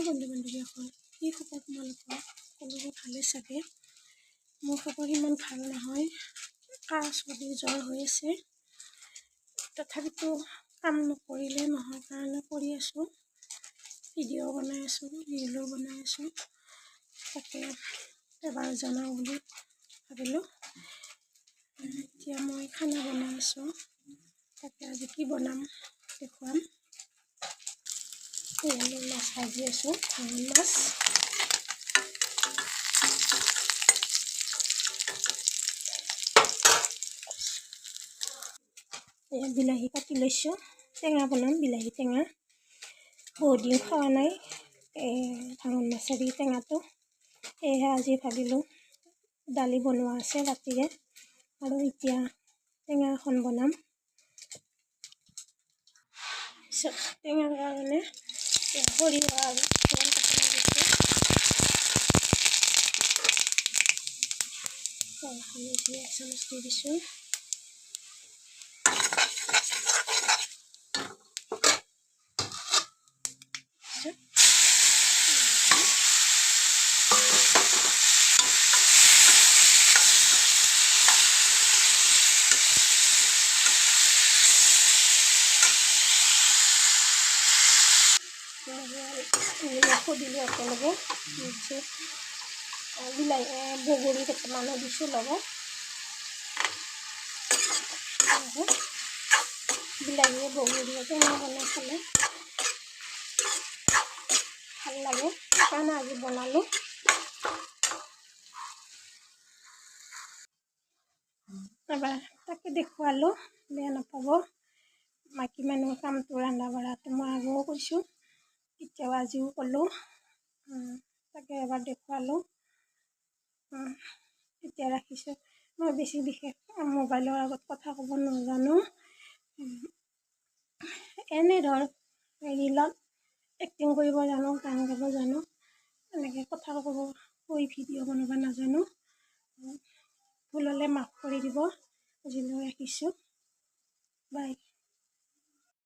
বন্ধু বান্ধৱীসকল, কি খবৰ তোমালোকৰ? সকলোৰে ভালে চাগে? মোৰ খবৰ ইমান ভাল নহয়, কাহ চৰ্দি জ্বৰ হৈ আছে। তথাপিতো কাম নকৰিলে নহয় কাৰণে কৰি আছোঁ, ভিডিঅ' বনাই আছোঁ, ৰিলো বনাই আছোঁ। তাকে এবাৰ জনাওঁ বুলি ভাবিলোঁ। এতিয়া মই খানা বনাই আছোঁ, তাকে আজি কি বনাম দেখুৱাম। মই মাছ ভাজি আছোঁ, ভাঙন মাছ। বিলাহী কাটি লৈছোঁ, টেঙা বনাম, বিলাহী টেঙা। বহুত দিন খোৱা নাই ভাঙন মাছেৰ টেঙাটো, সেয়েহে আজি ভাবিলোঁ দালি বনোৱা আছে ৰাতিৰে, আৰু এতিয়া টেঙা এখন বনাম। টেঙাৰ কাৰণে সৰিয়হ আৰু তেল কাটি দিছোঁ। তেলখিনি এক চামুচ দি দিছোঁ। নিমখো দিলোঁ একেলগে, বিলাহী বগৰী কেইটামানো দিছোঁ লগত। বিলাহীয়ে বগৰীয়ে টেঙা বনাই খালে ভাল লাগে, সেইকাৰণে আজি বনালোঁ। এবাৰ তাকে দেখুৱালোঁ, বেয়া নাপাব। মাইকী মানুহৰ কামটো ৰন্ধা বঢ়াটো মই আগেও কৈছোঁ, এতিয়াও আজিও ক'লোঁ। তাকে এবাৰ দেখুৱালোঁ। এতিয়া ৰাখিছোঁ। মই বেছি বিশেষ মোবাইলৰ আগত কথা ক'ব নাজানো। এনে ধৰ ৰিলত এক্টিং কৰিব জানো, গান গাব জানো, এনেকৈ কথা কৈ ভিডিঅ' বনাব নাজানো। ভুল হ'লে মাফ কৰি দিব। আজিলৈ ৰাখিছোঁ, বাই।